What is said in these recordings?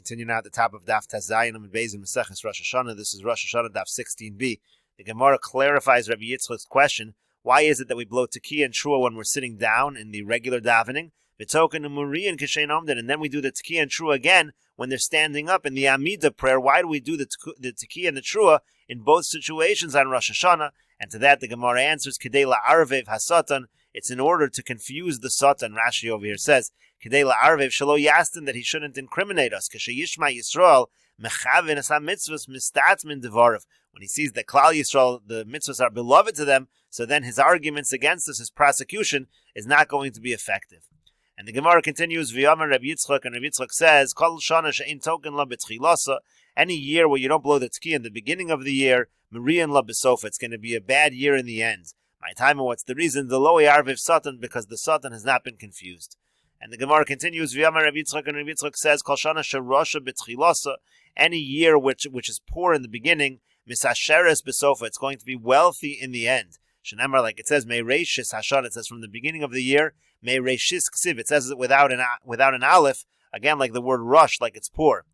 continue now at the top of Daf Tazayin and Beis in Meseches Rosh Hashana. This is Rosh Hashana Daf 16b. The Gemara clarifies Rabbi Yitzchak's question: why is it that we blow Tekiah and Trua when we're sitting down in the regular davening? V'token and Muri and Kishein Omden, and then we do the Tekiah and Trua again when they're standing up in the Amidah prayer. Why do we do the Tekiah and the Trua in both situations on Rosh Hashana? And to that the Gemara answers: Kedei la'arvev hasatan. It's in order to confuse the Satan. Rashi over here says, Kedei la'arvev shelo yastin, that he shouldn't incriminate us. K'sheyishma Yisrael mechaven as ha-mitzvahs mistatmin devarev. When he sees that Klal Yisrael, the mitzvahs are beloved to them, so then his arguments against us, his prosecution, is not going to be effective. And the Gemara continues, V'yamer Rabbi Yitzchak, and Rabbi Yitzchak says, Kol shana she'ein token la b'tchilasa, any year where you don't blow the Tekiah in the beginning of the year, Marian la b'sofa, it's going to be a bad year in the end. My time, what's the reason? The lo yarviv satan, because the satan has not been confused. And the Gemara continues, V'yamer Rabbi Yitzchak, and Rabbi Yitzchak says, Kol shana she'rosha b'tchilasa, any year which is poor in the beginning, misasheres b'sofa, it's going to be wealthy in the end. Shenemar, like it says, May reishis hashana, it says from the beginning of the year, May reishis ksiv, it says it without an aleph, again like the word rush, like it's poor.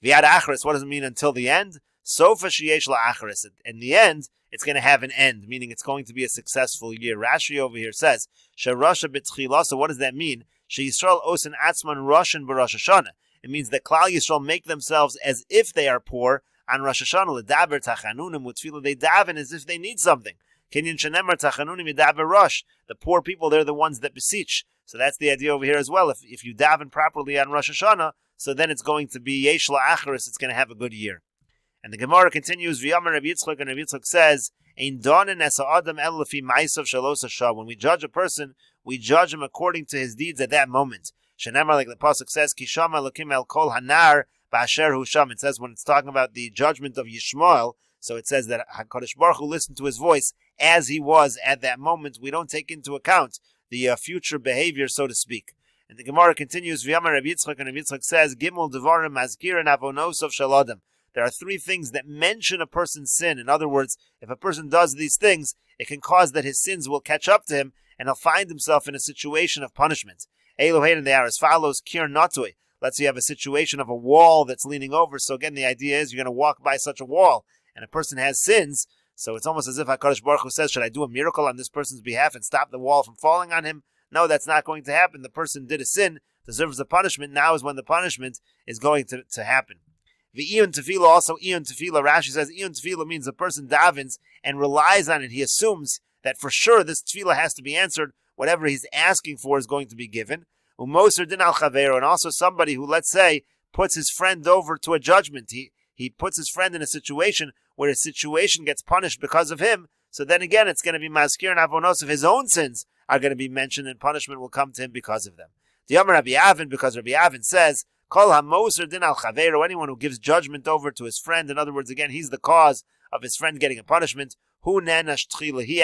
V'yad acharis, what does it mean until the end? Sofa sheyesh la'acharis, in the end, it's going to have an end, meaning it's going to be a successful year. Rashi over here says, Sherasha b'tchilasa, what does that mean? She Yisrael osin atzman roshan b'Rosh Hashana. It means that Klal Yisrael make themselves as if they are poor on Rosh Hashana. L'daber tachanunim utfilah, they daven as if they need something. Kinyan shenemar tachanunim yidaber rosh. The poor people, they're the ones that beseech. So that's the idea over here as well. If you daven properly on Rosh Hashana, so then it's going to be yesh la'acharis, it's going to have a good year. And the Gemara continues, V'yamer Rabbi Yitzchak, and Rabbi Yitzchak says, Ein donen es ha'adam el lefi ma'asav shalos hashah. When we judge a person, we judge him according to his deeds at that moment. Shenemar, like the pasuk says, Ki shama elokim el kol hanar ba'asher hu sham. It says when it's talking about the judgment of Yishmael, so it says that HaKadosh Baruch Hu listened to his voice as he was at that moment. We don't take into account the future behavior, so to speak. And the Gemara continues, V'yamer Rabbi Yitzchak, and Rabbi Yitzchak says, Gimel devarim mazkirin avonos of shalodam. There are three things that mention a person's sin. In other words, if a person does these things, it can cause that his sins will catch up to him, and he'll find himself in a situation of punishment. Elohein, and they are as follows, Kir Natui. Let's say you have a situation of a wall that's leaning over. So again, the idea is you're going to walk by such a wall, and a person has sins. So it's almost as if HaKadosh Baruch Hu says, should I do a miracle on this person's behalf and stop the wall from falling on him? No, that's not going to happen. The person did a sin, deserves a punishment. Now is when the punishment is going to happen. The Iyun Tefillah, also Iyun Tefillah, Rashi says Iyun Tefillah means the person davens and relies on it. He assumes that for sure this Tefillah has to be answered. Whatever he's asking for is going to be given. Umoser din al chavero, and also somebody who, let's say, puts his friend over to a judgment. He puts his friend in a situation where his situation gets punished because of him. So then again, it's going to be maskir and avonos of his own sins are going to be mentioned, and punishment will come to him because of them. The Yom Rabbi Avin, because Rabbi Avin says, Kol ha-moser din al chavero, anyone who gives judgment over to his friend, in other words, again, he's the cause of his friend getting a punishment. Hu nenash tchila, he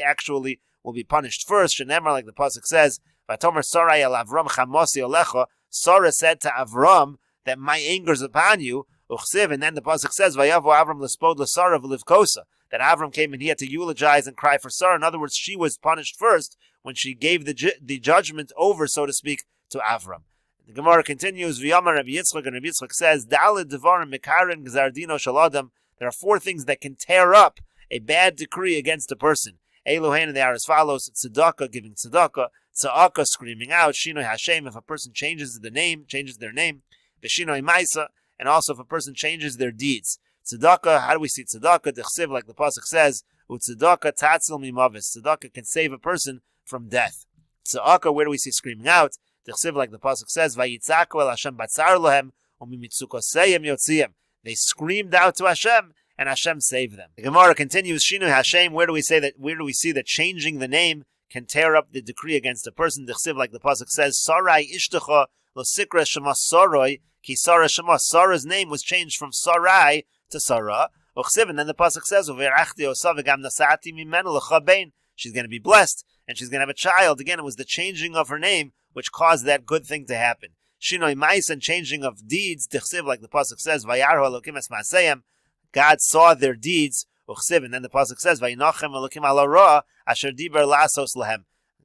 actually will be punished first. Shenemar, like the pasuk says, Vatomer Sarai el Avram chamosi olecha. Sarah said to Avram that my anger is upon you. Uchsiv, and then the pasuk says, Vayavo Avram lespod l'Sara v'livkosa, that Avram came and he had to eulogize and cry for Sarah. In other words, she was punished first when she gave the judgment over, so to speak, to Avram. The Gemara continues, V'yamar Rabbi Yitzchak, and Rabbi Yitzchak says, Daled devarim mikarin gzardino shaladam. There are four things that can tear up a bad decree against a person. Elohein, and they are as follows: tzedakah, giving tzedakah; tza'aka, screaming out; shinoi Hashem, if a person changes their name; v'shinoi maisa, and also if a person changes their deeds. Tzedakah, how do we see tzedakah? Dechsiv, like the pasuk says, u'tzedakah tatzil mimavis. Tzedakah can save a person from death. Tza'aka, where do we see screaming out? Dechsiv, like the pasuk says, vayitzaku el Hashem batzar lohem u'mimitzukoseyem yotziyem. They screamed out to Hashem, and Hashem saved them. The Gemara continues, Shinui Hashem, where do we see that changing the name can tear up the decree against a person? Dechsiv, like the pasuk says, Sarai ishtacha lo sikra shema Saroi, ki Sarah shema. Sarah's name was changed from Sarai to Sarah. Uchsiv, and then the pasuk says, Uverachti osa v'gam nasati mimenu l'cha bein. She's going to be blessed, and she's going to have a child. Again, it was the changing of her name which caused that good thing to happen. Shinoi mais, and changing of deeds. Dechsiv, like the pasuk says, Vayarhu Elokim es maaseyem. God saw their deeds. Uchsiv, and then the pasuk says, Vayinochem Elokim ala ra asher diber lasos lahem.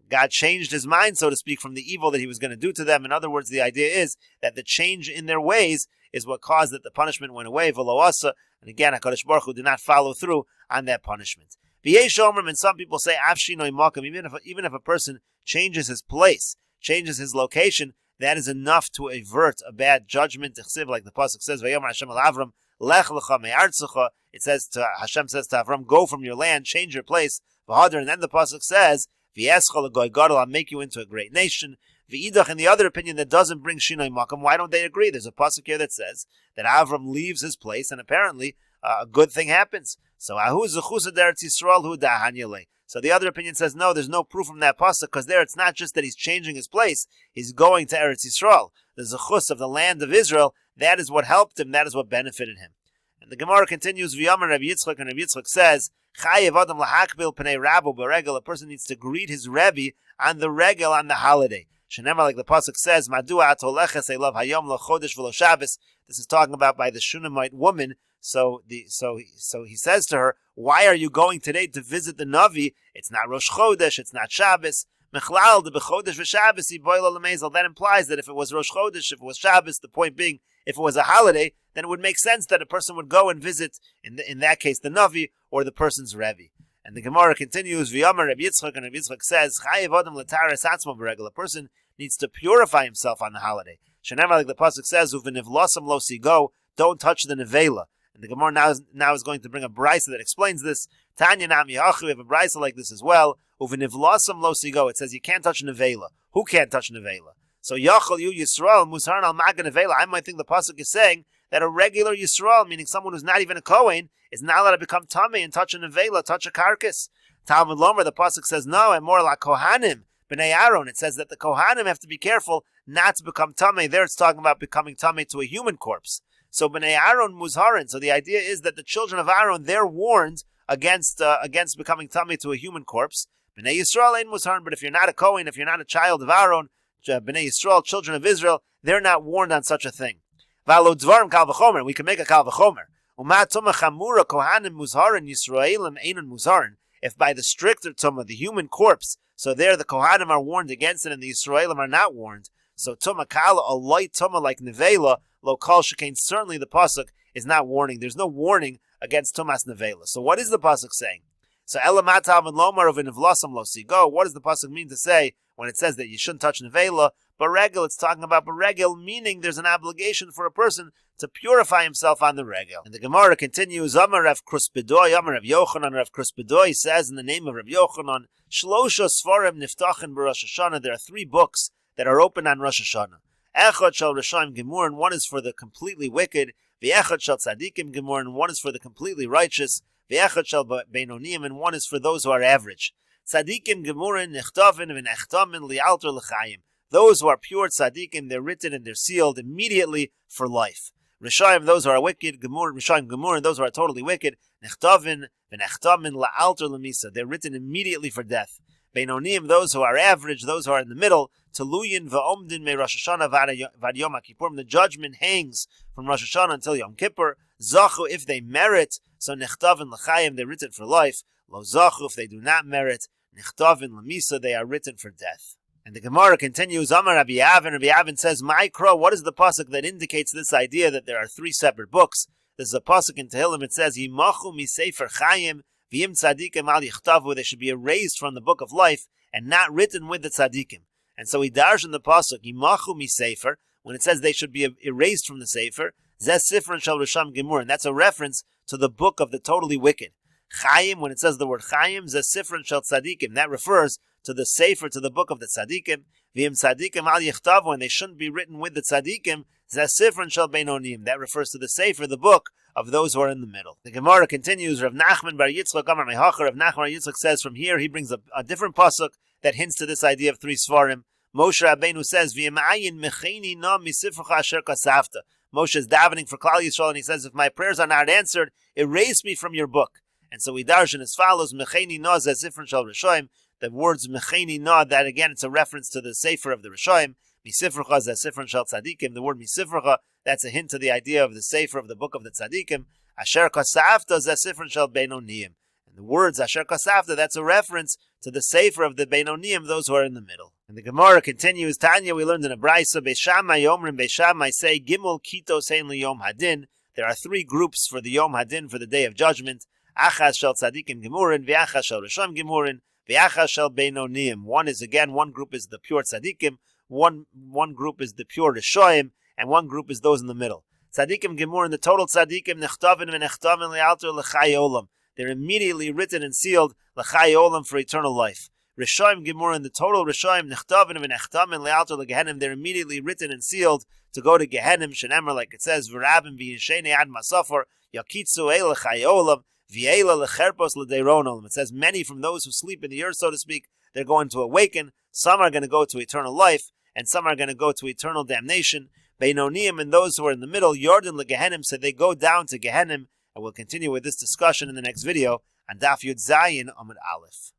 God changed his mind, so to speak, from the evil that he was going to do to them. In other words, the idea is that the change in their ways is what caused that the punishment went away. And again, HaKadosh Baruch Hu did not follow through on that punishment. And some people say, even if a person changes his place, changes his location, that is enough to avert a bad judgment. Like the pasuk says, it says to Hashem says to Avram, go from your land, change your place. And then the pasuk says, I'll make you into a great nation. In the other opinion that doesn't bring Shinoi Makam, why don't they agree? There's a pasuk here that says that Avram leaves his place and apparently a good thing happens. So So the other opinion says no, there's no proof from that pasuk, because there it's not just that he's changing his place, he's going to Eretz Yisrael. The zechus of the land of Israel, that is what helped him, that is what benefited him. And the Gemara continues, V'yamar Rabbi Yitzchak, and Rabbi Yitzchak says, Chayev Adam lahakbil pnei Rabbu b'regel, a person needs to greet his Rebbe on the regel, on the holiday. Shenemar, like the pasuk says, Madua atoleches elav hayom lo chodesh v'lo Shabbos. This is talking about by the Shunammite woman. So he says to her, why are you going today to visit the Navi? It's not Rosh Chodesh, it's not Shabbos. Mechlal de b'chodesh v'Shabbos yiboil lemezel. That implies that if it was Rosh Chodesh, if it was Shabbos, the point being, if it was a holiday, then it would make sense that a person would go and visit, in that case, the Navi or the person's Rebbe. And the Gemara continues, V'yamar Rabbi Yitzchak, and Rabbi Yitzchak says, Chayev Adam l'taras atzmo b'regel. A person needs to purify himself on the holiday. Shenemar, like the pasuk says, Uvenivlosam lo sigo, don't touch the nevela. And the Gemara now is going to bring a brisa that explains this. Tanya Nam Yachu, we have a brisa like this as well. Uvenivlosam lo sigo. It says you can't touch nevela. Who can't touch nevela? So Yachol Yu Yisrael Musharan al Magan nevela. I might think the pasuk is saying that a regular Yisrael, meaning someone who's not even a Kohen, is not allowed to become tamei and touch a nevela, touch a carcass. Talmud Lomer, the pasuk says no, and more like Kohanim b'nei Aaron. It says that the Kohanim have to be careful not to become tamei. There it's talking about becoming tamei to a human corpse. So b'nei Aaron muzharin. So the idea is that the children of Aaron, they're warned against becoming tamei to a human corpse. B'nei Yisrael ain't muzharin. But if you're not a Kohen, if you're not a child of Aaron, b'nei Yisrael, children of Israel, they're not warned on such a thing. V'alo dvarim kal v'chomer. We can make a kal v'chomer. Umat tumah chamura kohanim muzharin Yisraelim einon muzharin. If by the stricter tumah, the human corpse, so there the Kohanim are warned against it and the Yisraelim are not warned. So tumah kala, a light tumah like nevela, lo kal shekain, certainly the pasuk is not warning. There's no warning against tumas nevela. So what is the pasuk saying? So elamatav and lomar of nivlasam lo sigo. What does the pasuk mean to say when it says that you shouldn't touch nevela? Beregel, it's talking about beregel, meaning there's an obligation for a person to purify himself on the regel. And the Gemara continues, Amar Rav Kruspedoi, Amar Rav Yochanan, Rav Kruspedoi says in the name of Rav Yochanan, Shlosha Sfarim Niftachin B'Rosh Hashana. There are 3 books that are open on Rosh Hashana. Echad Shal Rishayim Gemur, and one is for the completely wicked. V'Echad Shal Tzadikim Gemur, and one is for the completely righteous. V'Echad Shal Beinonim, and one is for those who are average. Tzadikim Gemurin Nechtavin V'Nechtamin Li'alter L'Chaim. Those who are pure tzaddikim, they're written and they're sealed immediately for life. Rishayim, those who are wicked, Rishayim Gemur, and those who are totally wicked, Nechtavin, V'Nechtamin La'alter L'Misa. They're written immediately for death. Beinonim, those who are average, those who are in the middle, Teluyin V'Omdin Me Rosh Hashana Vad Yom HaKippurim. The judgment hangs from Rosh Hashana until Yom Kippur. Zachu, if they merit, so Nechtavin L'Chayim, they're written for life. Lo Zachu, if they do not merit, Nechtavin L'Misa, they are written for death. And the Gemara continues, Amar Rabbi Avin. Rabbi Avin says, Ma'ikro, what is the pasuk that indicates this idea that there are 3 separate books? There's a pasuk in Tehillim, it says, Yimachu mi sefer chayim, v'yim tzadikim al yichtavu. They should be erased from the book of life and not written with the tzadikim. And so he darshan the pasuk, Yimachu mi sefer, when it says they should be erased from the sefer, zeh sifron shel risham gemur, and that's a reference to the book of the totally wicked. Chayim, when it says the word chayim, zeh sifron shel tzadikim, that refers to the sefer, to the book of the tzadikim. V'im tzadikim al yichtavu, and they shouldn't be written with the tzadikim. Zeh sifron shel beinonim, that refers to the sefer, the book of those who are in the middle. The Gemara continues, Rav Nachman bar Yitzchak Amar Mehacha. Rav Nachman bar Yitzchak says from here, he brings a different pasuk that hints to this idea of 3 svarim. Moshe Rabbeinu says, V'yemayin mecheni na misifrecha asher kasafta. Moshe is davening for Klal Yisrael, and he says, if my prayers are not answered, erase me from your book. And so we darshan as follows, Mecheni na zeh sifron shel Rishoim. The words Mecheni na, that again, it's a reference to the sefer of the Rishoim. Misifrecha zeh sifron shel tzadikim. The word misifrecha, that's a hint to the idea of the sefer of the book of the tzadikim. Asher kasafta zeh sifron shel beinonim. And the words Asher kasafta, that's a reference to the sefer of the Beinonim, those who are in the middle. And the Gemara continues, Tanya, we learned in a Braisa, Beishamai Yomrim, Beishamai say, Gimel Kitos Hein Liyom Hadin. There are three groups for the Yom Hadin, for the Day of Judgment. Achaz Shel Tzadikim Gemurin, V'achaz Shel Rishon Gemurin, V'achaz Shel Beinonim. One group is the pure Tzadikim, one group is the pure Rishoim, and one group is those in the middle. Tzadikim Gemurin, the total Tzadikim, Nechtavin V'nechtavin Le'alter L'chai Olam. They're immediately written and sealed L'chai Olam for eternal life. Rishoim Gemurin, the total Rishoim, Nechtavin V'nechtavin Le'alter L'gehenim. They're immediately written and sealed to go to Gehenim, Shenemar, like it says, V'rabim V'yishene Ad Masafor, Yakitzu El L'chai Olam, V'yela L'cherpos L'deiron Olam. It says many from those who sleep in the earth, so to speak, they're going to awaken. Some are going to go to eternal life, and some are going to go to eternal damnation. Beinonim, and those who are in the middle, Yordan L'gehenim, so they go down to Gehenim, and we'll continue with this discussion in the next video on Daf Yud Zayin Amud Aleph.